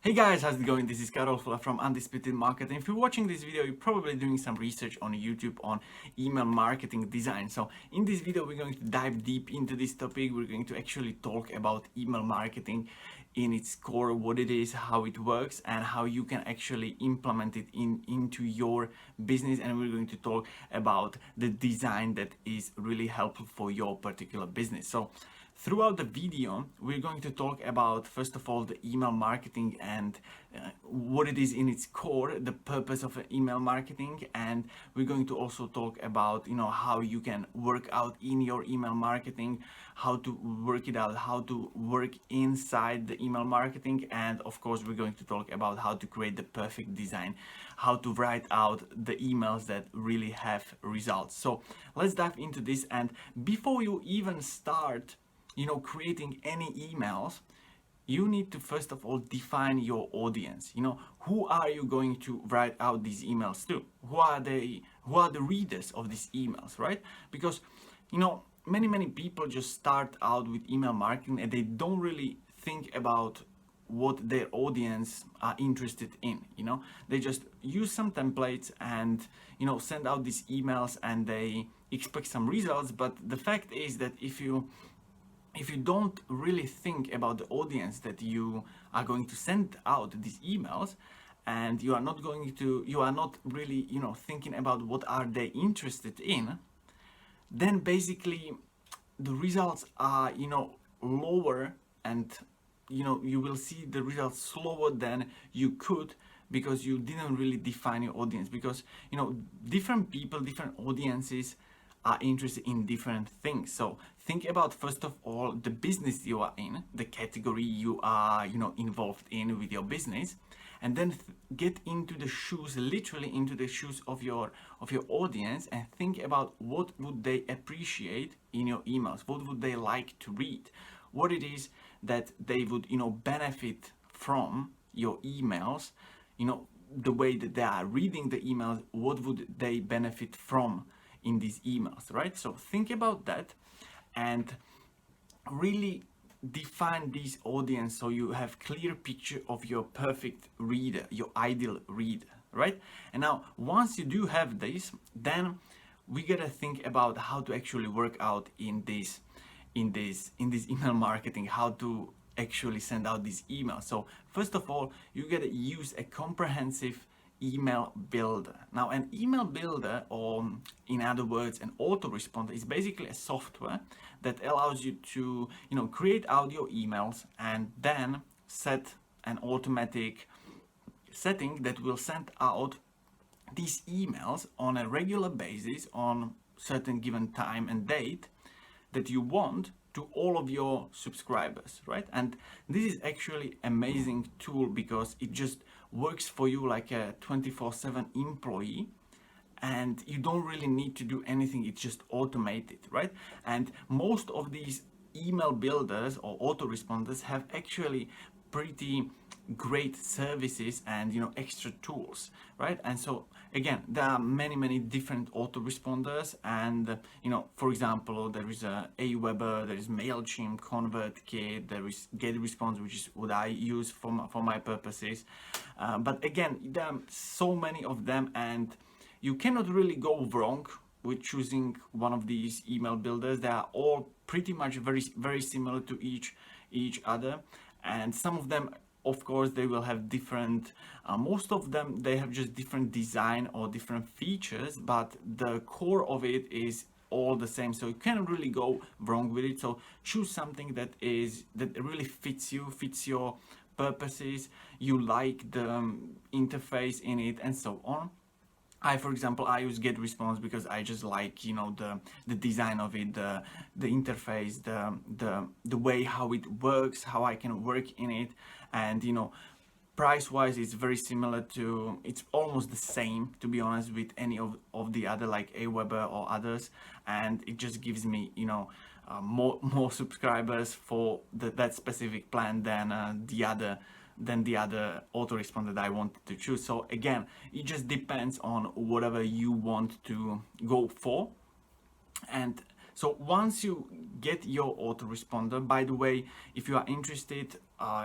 Hey guys, how's it going? This is Karol from Undisputed Marketing. If you're watching this video, you're probably doing some research on YouTube on email marketing design. So in this video, we're going to dive deep into this topic. We're going to actually talk about email marketing in its core, what it is, how it works, and how you can actually implement it into your business. And we're going to talk about the design that is really helpful for your particular business. So throughout the video, we're going to talk about, first of all, the email marketing and what it is in its core, the purpose of email marketing, and we're going to also talk about, how you can work out in your email marketing, how to work it out, how to work inside the email marketing, and of course, we're going to talk about how to create the perfect design, how to write out the emails that really have results. So let's dive into this, and before you even start creating any emails, you need to first of all define your audience. Who are you going to write out these emails to? Who are the readers of these emails, right? Because many people just start out with email marketing and they don't really think about what their audience are interested in. They just use some templates and send out these emails and they expect some results. But the fact is that if you don't really think about the audience that you are going to send out these emails, and you are not really thinking about what are they interested in, then basically the results are lower, and you will see the results slower than you could, because you didn't really define your audience. Because different people, different audiences are interested in different things. So think about, first of all, the business you are in, the category you are involved in with your business, and then get into the shoes, literally into the shoes of your audience, and think about what would they appreciate in your emails, what would they like to read, what it is that they would benefit from your emails, the way that they are reading the emails, what would they benefit from in these emails, right? So think about that and really define this audience so you have clear picture of your perfect reader, your ideal reader, right? And now once you do have this, then we gotta think about how to actually work out in this email marketing, how to actually send out these emails. So first of all, you gotta use a comprehensive email builder. Now, an email builder, or in other words, an autoresponder, is basically a software that allows you to create out your emails and then set an automatic setting that will send out these emails on a regular basis on certain given time and date that you want to all of your subscribers, right? And this is actually amazing tool because it just works for you like a 24/7 employee, and you don't really need to do anything. It's just automated, right? And most of these email builders or autoresponders have actually pretty great services and extra tools, right? And so again, there are many different autoresponders, and for example, there is Aweber, there is Mailchimp, ConvertKit, there is GetResponse, which is what I use for my purposes. But again, there are so many of them, and you cannot really go wrong with choosing one of these email builders. They are all pretty much very similar to each other, and some of them, of course, they will have different, most of them, they have just different design or different features, but the core of it is all the same. So you can't really go wrong with it. So choose something that really fits you, fits your purposes, you like the interface in it, and so on. For example, I use GetResponse because I just like the design of it, the interface, the way how it works, how I can work in it, and price wise it's very similar to, it's almost the same, to be honest, with any of the other, like Aweber or others, and it just gives me more subscribers for that specific plan than the other autoresponder that I wanted to choose. So again, it just depends on whatever you want to go for. And So once you get your autoresponder, by the way, if you are interested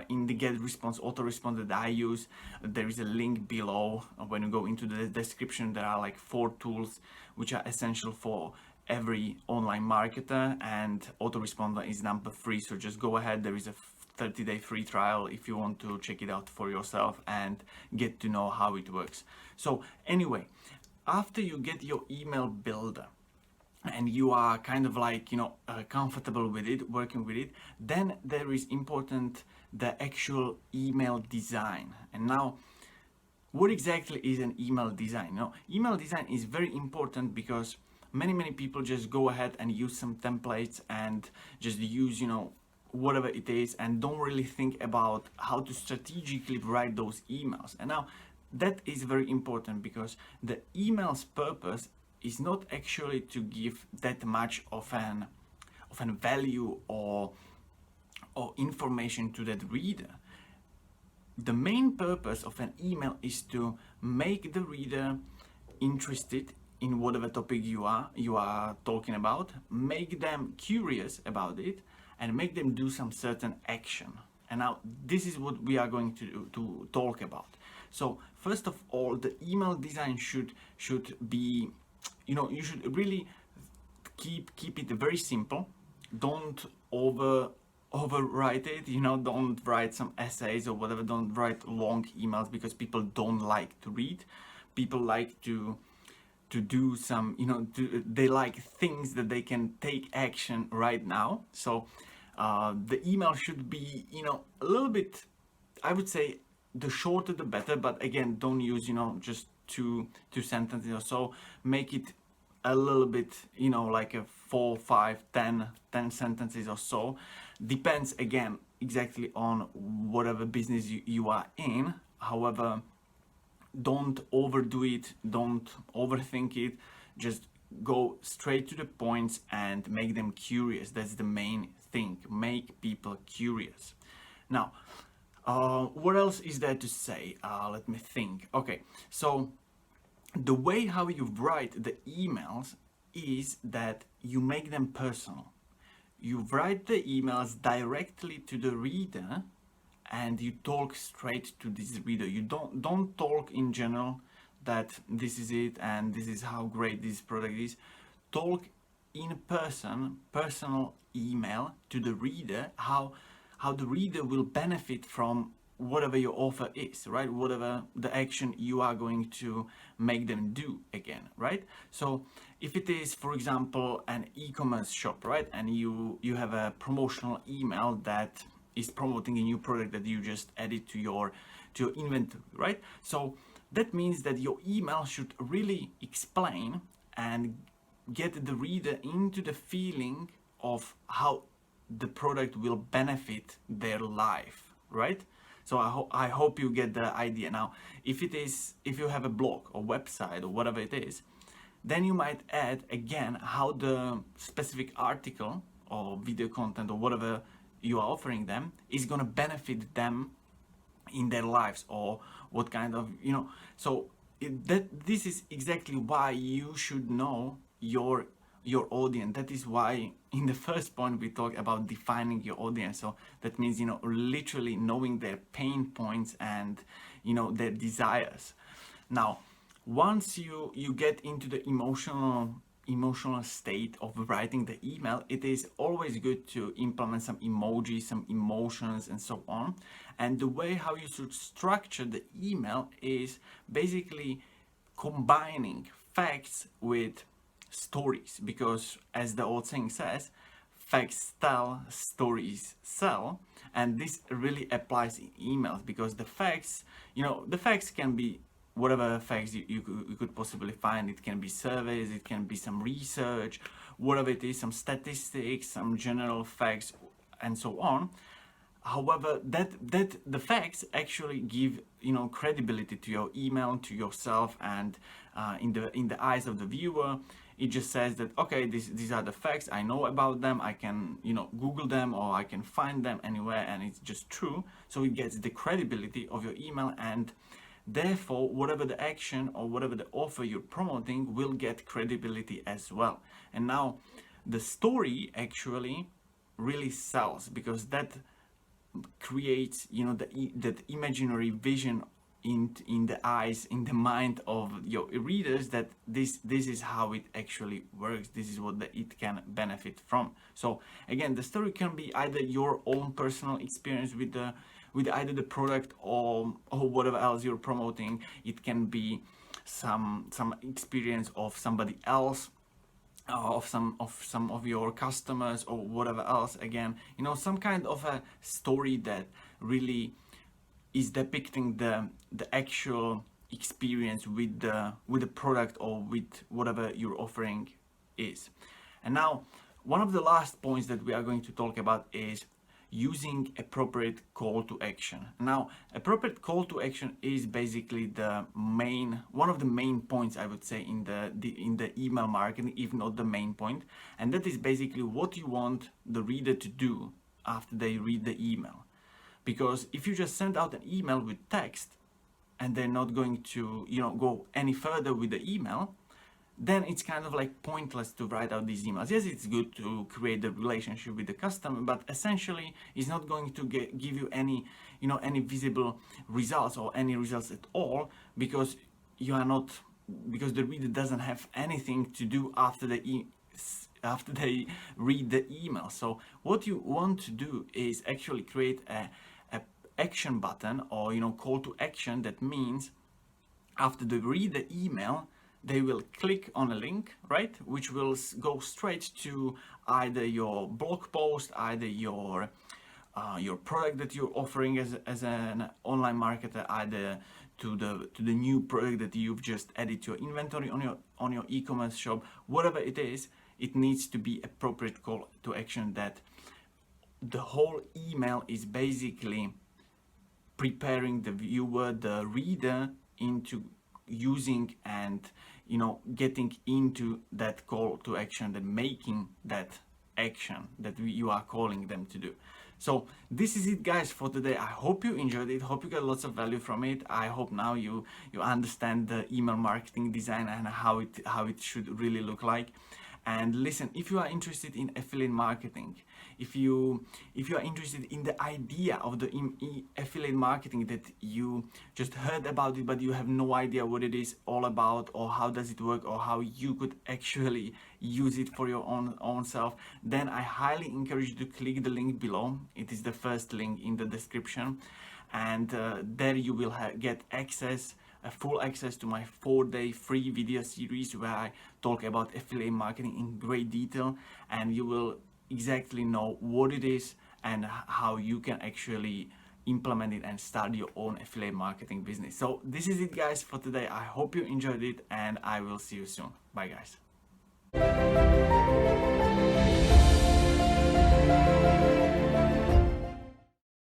in the get response autoresponder that I use, there is a link below. When you go into the description, there are like 4 tools which are essential for every online marketer, and autoresponder is number 3. So just go ahead, there is a 30-day free trial if you want to check it out for yourself and get to know how it works. So anyway, after you get your email builder and you are kind of like, comfortable with it, working with it, then there is important the actual email design. And now, what exactly is an email design? Email design is very important because many people just go ahead and use some templates and just use, whatever it is, and don't really think about how to strategically write those emails. And now that is very important because the email's purpose is not actually to give that much of an value or information to that reader. The main purpose of an email is to make the reader interested in whatever topic you are talking about, make them curious about it, and make them do some certain action. And now this is what we are going to talk about. So first of all, the email design should be, you should really keep it very simple. Don't overwrite it, don't write some essays or whatever, don't write long emails because people don't like to read. People like to do some, they like things that they can take action right now. So the email should be, a little bit, I would say the shorter the better, but again, don't use, just two sentences or so. Make it a little bit, like a 4, 5, 10 sentences or so. Depends again exactly on whatever business you are in. However, don't overdo it, don't overthink it, just go straight to the points and make them curious. That's the main thing, make people curious. Now, what else is there to say? Let me think. Okay, so the way how you write the emails is that you make them personal. You write the emails directly to the reader and you talk straight to this reader. You don't talk in general that this is it and this is how great this product is. Talk in person, personal email to the reader, how the reader will benefit from whatever your offer is, right? Whatever the action you are going to make them do again, right? So if it is, for example, an e-commerce shop, right? And you have a promotional email that is promoting a new product that you just added to your inventory, right? So that means that your email should really explain and get the reader into the feeling of how the product will benefit their life, right? So I hope you get the idea. Now, if you have a blog or website or whatever it is, then you might add again how the specific article or video content or whatever you are offering them is going to benefit them in their lives, or what kind of, so this is exactly why you should know your audience. That is why in the first point we talk about defining your audience. So that means, literally knowing their pain points and, their desires. Now, once you get into the emotional state of writing the email, it is always good to implement some emojis, some emotions, and so on. And the way how you should structure the email is basically combining facts with stories, because as the old saying says, facts tell, stories sell. And this really applies in emails, because the facts can be whatever facts you could possibly find. It can be surveys, it can be some research, whatever it is, some statistics, some general facts, and so on. However, that the facts actually give credibility to your email, to yourself, and in the eyes of the viewer, it just says that, okay, these are the facts, I know about them, I can Google them, or I can find them anywhere, and it's just true. So it gets the credibility of your email, and therefore whatever the action or whatever the offer you're promoting will get credibility as well. And now the story actually really sells, because that creates, you know, that imaginary vision in the eyes, in the mind of your readers, that this is how it actually works, this is what it can benefit from. So again, the story can be either your own personal experience with either the product or whatever else you're promoting. It can be some experience of somebody else, of some of your customers or whatever else. Again, you know, some kind of a story that really is depicting the actual experience with the product or with whatever you're offering is. And now, one of the last points that we are going to talk about is using appropriate call to action. Now, appropriate call to action is basically one of the main points, I would say, in the email marketing, if not the main point. And that is basically what you want the reader to do after they read the email. Because if you just send out an email with text and they're not going to, you know, go any further with the email, then it's kind of like pointless to write out these emails. Yes, it's good to create the relationship with the customer, but essentially it's not going to give you any, you know, any visible results or any results at all, because because the reader doesn't have anything to do after they read the email. So what you want to do is actually create a action button, or, you know, call to action. That means after they read the email, they will click on a link, right, which will go straight to either your blog post, either your product that you're offering as an online marketer, either to the new product that you've just added to your inventory on your e-commerce shop. Whatever it is, it needs to be appropriate call to action, that the whole email is basically preparing the viewer, the reader, into using and, you know, getting into that call to action, that making that action that you are calling them to do. So this is it, guys, for today. I hope you enjoyed it. Hope you got lots of value from it. I hope now you understand the email marketing design and how it should really look like. And listen, if you are interested in affiliate marketing, if you are interested in the idea of the affiliate marketing, that you just heard about it but you have no idea what it is all about, or how does it work, or how you could actually use it for your own self, then I highly encourage you to click the link below. It is the first link in the description, and there you will get full access to my 4-day free video series where I talk about affiliate marketing in great detail, and you will exactly know what it is and how you can actually implement it and start your own affiliate marketing business. So this is it, guys, for today. I hope you enjoyed it, and I will see you soon. Bye, guys.